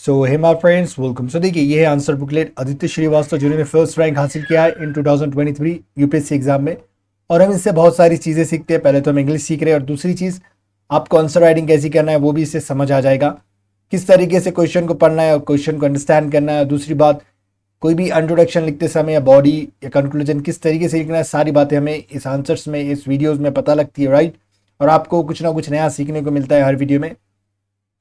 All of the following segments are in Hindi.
So hey my friends welcome. So देखिए ये है आंसर बुकलेट आदित्य श्रीवास्तव जिन्होंने फर्स्ट रैंक हासिल किया है इन 2023 यूपीएससी एग्जाम में। और हम इससे बहुत सारी चीज़ें सीखते हैं। पहले तो हम इंग्लिश सीख रहे हैं और दूसरी चीज़ आपको आंसर राइटिंग कैसी करना है वो भी इससे समझ आ जाएगा, किस तरीके से क्वेश्चन को पढ़ना है और क्वेश्चन को अंडरस्टैंड करना है। दूसरी बात, कोई भी इंट्रोडक्शन लिखते समय या बॉडी या कंक्लूजन किस तरीके से लिखना है, सारी बातें हमें इस आंसर्स में, इस वीडियोज़ में पता लगती है, राइट। और आपको कुछ ना कुछ नया सीखने को मिलता है हर वीडियो में।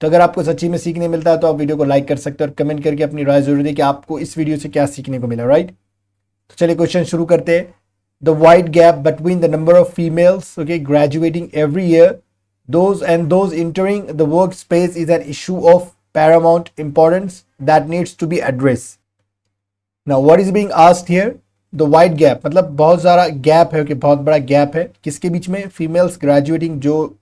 तो अगर आपको सच्ची में सीखने मिलता है तो आप वीडियो को लाइक कर सकते हैं और कमेंट करके अपनी राय जरूर दें कि आपको इस वीडियो से क्या सीखने को मिला, राइट। तो चलिए क्वेश्चन शुरू करते हैं। The wide gap between the number of females graduating every year those entering the workspace is an issue of paramount importance that needs to be addressed. Now what is being asked here? The wide gap मतलब बहुत सारा गैप है, बहुत बड़ा गैप है किसके बीच में? फीमेल्स ग्रेजुएटिंग, जो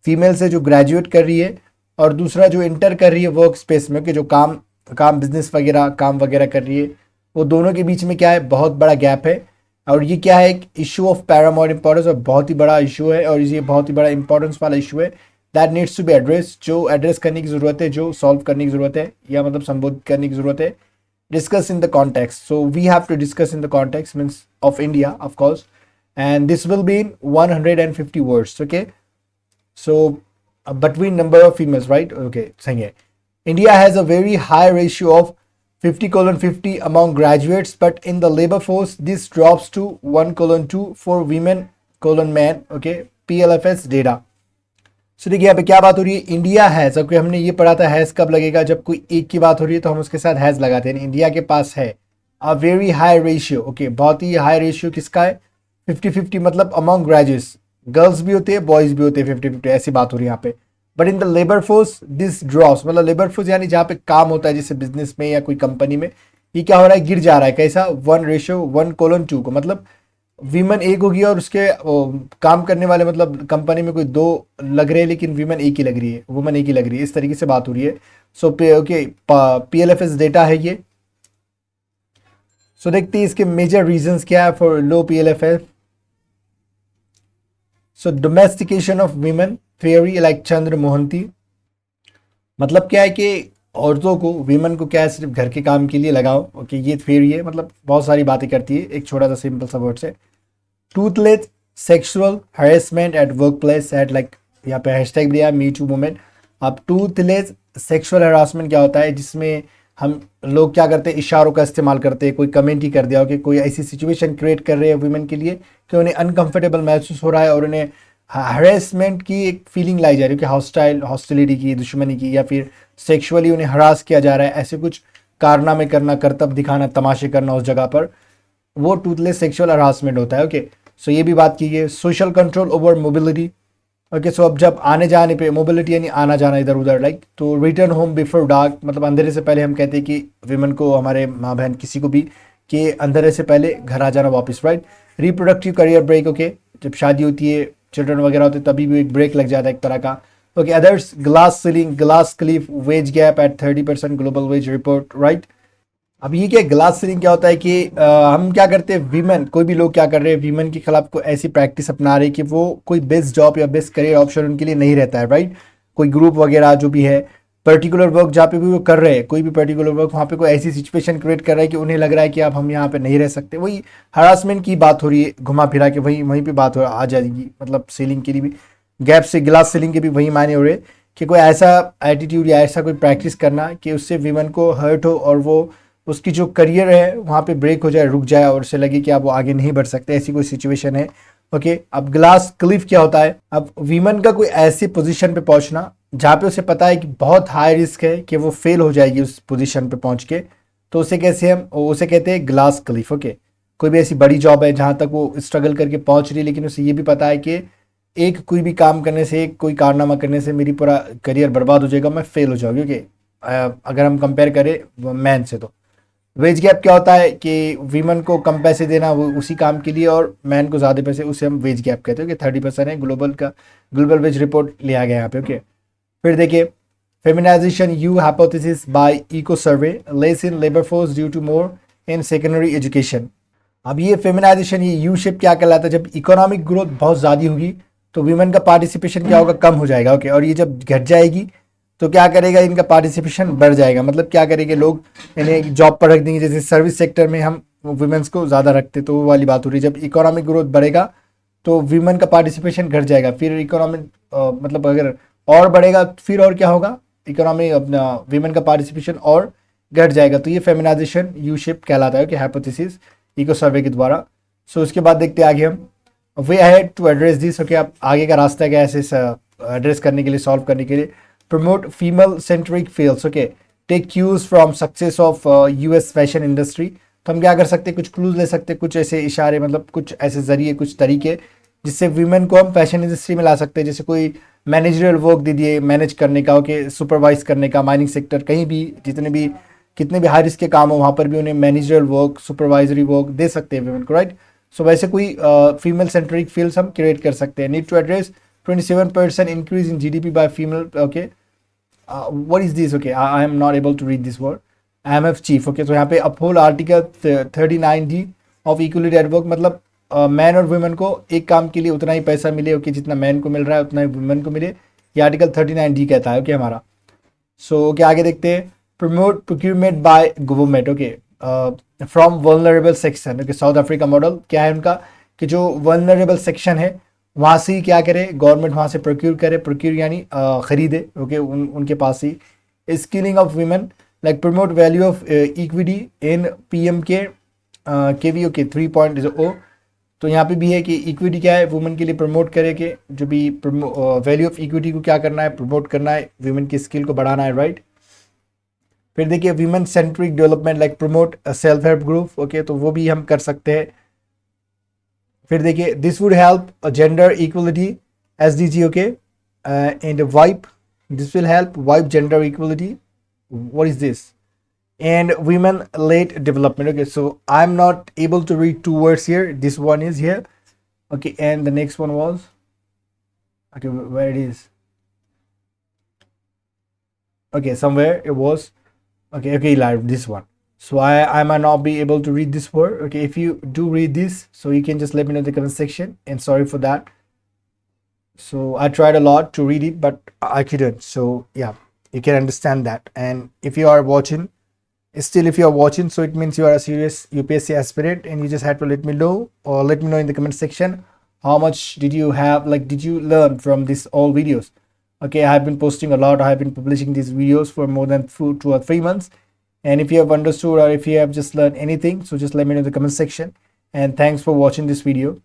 फीमेल्स है जो ग्रेजुएट कर रही है, और दूसरा जो इंटर कर रही है वर्क स्पेस में, कि जो काम बिजनेस वगैरह काम वगैरह कर रही है, वो दोनों के बीच में क्या है? बहुत बड़ा गैप है। और ये क्या है? एक इशू ऑफ पैरामाउंट इंपॉर्टेंस, और बहुत ही बड़ा इशू है, और ये बहुत ही बड़ा इंपॉर्टेंस वाला इशू है। That needs to be address, जो एड्रेस करने की ज़रूरत है, जो सॉल्व करने की ज़रूरत है, या मतलब संबोधित करने की ज़रूरत है। Discuss in the context, so we have to discuss in the context means of India of course, and this will be in 150 words. Okay, so between number of females, right? Okay, सही है। India has a very high ratio of 50:50 among graduates, but in the labor force this drops to 1:2 for women:men, okay, PLFS data। so देखिए यहाँ पे क्या बात हो रही है? इंडिया हैज, ओके, हमने ये पढ़ा था हैज कब लगेगा? जब कोई एक की बात हो रही है तो हम उसके साथ हैज लगाते हैं। इंडिया के पास है a very high ratio, okay, बहुत ही हाई रेशियो किसका है? 50-50 मतलब अमॉन्ग ग्रेजुएट्स, गर्ल्स भी होते हैं बॉयज भी होते हैं, 50-50 ऐसी बात हो रही है यहाँ पे। But in the labour force this drops, मतलब लेबर फोर्स यानी जहाँ पे काम होता है जैसे बिजनेस में या कोई कंपनी में, ये क्या हो रहा है? गिर जा रहा है। कैसा? 1:1:2 को, मतलब वीमेन एक होगी और उसके काम करने वाले, मतलब कंपनी में कोई दो लग रहे हैं लेकिन वीमेन एक ही लग रही है, वुमेन एक ही लग रही है, इस तरीके से बात हो रही है। सो ओके, PLFS डेटा है ये। सो देखते हैं इसके मेजर रीजंस क्या है for low PLFS। So domestication of women theory like Chandra Mohanty, मतलब क्या है कि औरतों को, वीमेन को क्या है, सिर्फ घर के काम के लिए लगाओ। ओके, ये थियोरी है, मतलब बहुत सारी बातें करती है एक छोटा सा सिंपल सा वर्ड से। Toothless sexual harassment at work place at, like यहाँ पे हैशटैग दिया मी टू वुमेन। अब टूथलेस सेक्सुअल हरासमेंट क्या होता है? जिसमें हम लोग क्या करते हैं? इशारों का इस्तेमाल करते हैं। कोई कमेंट ही कर दिया हो कि कोई ऐसी सिचुएशन क्रिएट कर रहे हैं वुमेन के लिए कि उन्हें अनकंफर्टेबल महसूस हो रहा है और उन्हें हरेसमेंट की एक फीलिंग लाई जा रही है कि हॉस्टिलिटी की, दुश्मनी की, या फिर सेक्सुअली उन्हें हरास किया जा रहा है। ऐसे कुछ कारनामे करना, करतब दिखाना, तमाशे करना उस जगह पर, वो टूथलेस सेक्सुअल हरासमेंट होता है। ओके, सो ये भी बात की है। Social control over mobility, okay, so अब जब आने जाने पे, मोबिलिटी यानी आना जाना इधर उधर, लाइक, तो रिटर्न होम बिफोर डार्क, मतलब अंधेरे से पहले हम कहते हैं कि विमेन को, हमारे माँ बहन किसी को भी, कि अंधेरे से पहले घर आ जाना वापस, right. Reproductive career break, okay, जब शादी होती है, चिल्ड्रन वगैरह होते हैं, तभी भी एक ब्रेक लग जाता है एक तरह का। Okay, others glass ceiling, glass cliff, wage gap at 30% global wage report, right. अब ये क्या ग्लास सीलिंग क्या होता है कि हम क्या करते हैं, वीमेन, कोई भी लोग क्या कर रहे हैं, वीमेन के खिलाफ कोई ऐसी प्रैक्टिस अपना रहे हैं कि वो कोई बेस्ट जॉब या बेस्ट करियर ऑप्शन उनके लिए नहीं रहता है, राइट। कोई ग्रुप वगैरह जो भी है, पर्टिकुलर वर्क जहाँ पे भी वो कर रहे हैं, कोई भी पर्टिकुलर वर्क, वहाँ पे कोई ऐसी सिचुएशन क्रिएट कर रहा है कि उन्हें लग रहा है कि अब हम यहाँ पे नहीं रह सकते। वही हरासमेंट की बात हो रही है, घुमा फिरा के वहीं वहीं पे बात हो आ जाएगी। मतलब सीलिंग के लिए भी, गैप से ग्लास सीलिंग के भी वही मायने हो रहे हैं कि कोई ऐसा एटीट्यूड या ऐसा कोई प्रैक्टिस करना कि उससे वीमेन को हर्ट हो और वो, उसकी जो करियर है वहाँ पे ब्रेक हो जाए, रुक जाए, और उसे लगे कि अब वो आगे नहीं बढ़ सकते, ऐसी कोई सिचुएशन है। ओके, अब ग्लास क्लिफ क्या होता है? अब वीमेन का कोई ऐसी पोजीशन पे पहुंचना जहाँ पे उसे पता है कि बहुत हाई रिस्क है कि वो फेल हो जाएगी उस पोजीशन पे पहुंच के, तो उसे कैसे, हम उसे कहते हैं ग्लास क्लिफ। ओके, कोई भी ऐसी बड़ी जॉब है जहाँ तक वो स्ट्रगल करके पहुंच रही है, लेकिन उसे ये भी पता है कि एक कोई भी काम करने से, एक कोई कारनामा करने से मेरी पूरा करियर बर्बाद हो जाएगा, मैं फेल हो जाऊँगी। ओके, अगर हम कंपेयर करें मैन से, तो वेज गैप क्या होता है कि वीमेन को कम पैसे देना वो उसी काम के लिए, और मैन को ज़्यादा पैसे, उसे हम वेज गैप कहते हैं कि 30% है। ग्लोबल वेज रिपोर्ट लिया गया यहाँ पे। ओके, फिर देखिए feminization U hypothesis by eco survey, less in labour force due to more in secondary education. अब ये फेमिनाइजेशन, ये यू शेप क्या कहलाता है? जब इकोनॉमिक ग्रोथ बहुत ज़्यादा होगी तो वीमेन का पार्टिसिपेशन क्या होगा? कम हो जाएगा। ओके, और ये जब घट जाएगी तो क्या करेगा, इनका पार्टिसिपेशन बढ़ जाएगा। मतलब क्या करेंगे लोग, इन्हें जॉब पर रख देंगे। जैसे सर्विस सेक्टर में हम वुमेन्स को ज़्यादा रखते, तो वो वाली बात हो रही है। जब इकोनॉमिक ग्रोथ बढ़ेगा तो वीमेन का पार्टिसिपेशन घट जाएगा, फिर इकोनॉमिक मतलब अगर और बढ़ेगा फिर और क्या होगा, इकोनॉमी अपना वीमेन का पार्टिसिपेशन और घट जाएगा। तो ये फेमिनाइजेशन यू शेप कहलाता है कि हाइपोथेसिस इको सर्वे के द्वारा। सो उसके बाद देखते हैं आगे हम way ahead to address this. Okay, अब आगे का रास्ता क्या है ऐसे एड्रेस करने के लिए, सॉल्व करने के लिए। Promote female centric fields. Okay, take cues from success of US fashion industry. तो हम क्या कर सकते हैं, कुछ क्लूज ले सकते हैं, कुछ ऐसे इशारे, मतलब कुछ ऐसे जरिए, कुछ तरीके जिससे वीमेन को हम फैशन इंडस्ट्री में ला सकते हैं। जैसे कोई मैनेजरियल वर्क दे दिए, मैनेज करने का, ओके, सुपरवाइज करने का, माइनिंग सेक्टर, कहीं भी जितने भी कितने भी हाई रिस्क के काम हो वहाँ पर भी उन्हें मैनेजरियल वर्क, सुपरवाइजरी वर्क दे सकते हैं वीमेन को, राइट। सो वैसे कोई फीमेल सेंट्रिक फील्ड्स हम क्रिएट कर सकते हैं। Need to address 27% increase in GDP by female. Okay, what is this? Okay, I am not able to read this word. IMF chief. Okay, तो यहाँ पे uphold article 39D of equality at work. मतलब मैन और वुमेन को एक काम के लिए उतना ही पैसा मिले, ओके, जितना मैन को मिल रहा है उतना ही वुमेन को मिले। ये आर्टिकल 39D कहता है, ओके, हमारा। सो ओके, आगे देखते हैं। Promote procurement by government. Okay, from vulnerable section. Okay, south Africa model क्या है उनका कि जो वल्नरेबल सेक्शन है वहाँ से ही क्या करे, गवर्नमेंट वहाँ से प्रोक्यूर करे, प्रोक्यूर यानी खरीदे, ओके, उनके पास ही। Skilling of women, like promote value of equity in PM K V. Okay, 3.0। तो यहाँ पे भी है कि इक्विटी क्या है, वुमेन के लिए प्रमोट करे कि जो भी वैल्यू ऑफ इक्विटी को क्या करना है, प्रमोट करना है, वुमेन की स्किल को बढ़ाना है, राइट। फिर देखिए women centric development, like promote self help group. Okay, तो वो भी हम कर सकते हैं। फिर देखिए this would help gender equality SDG। Okay, and wipe, this will help wipe gender equality. What is this? And women led development. Okay, so I'm not able to read two words here. This one is here. Okay, and the next one was, okay, where it is, okay, somewhere it was, okay, live, this one. So I might not be able to read this word. Okay, if you do read this, so you can just let me know in the comment section, and sorry for that. So I tried a lot to read it, but I couldn't. So yeah, you can understand that. And if you are watching, still if you are watching, so it means you are a serious UPSC aspirant, and you just had to let me know, or let me know in the comment section how much did you have, like, did you learn from this all videos. Okay, I have been posting a lot, I have been publishing these videos for more than 2 or 3 months, and if you have understood or if you have just learned anything, so just let me know in the comment section. And thanks for watching this video.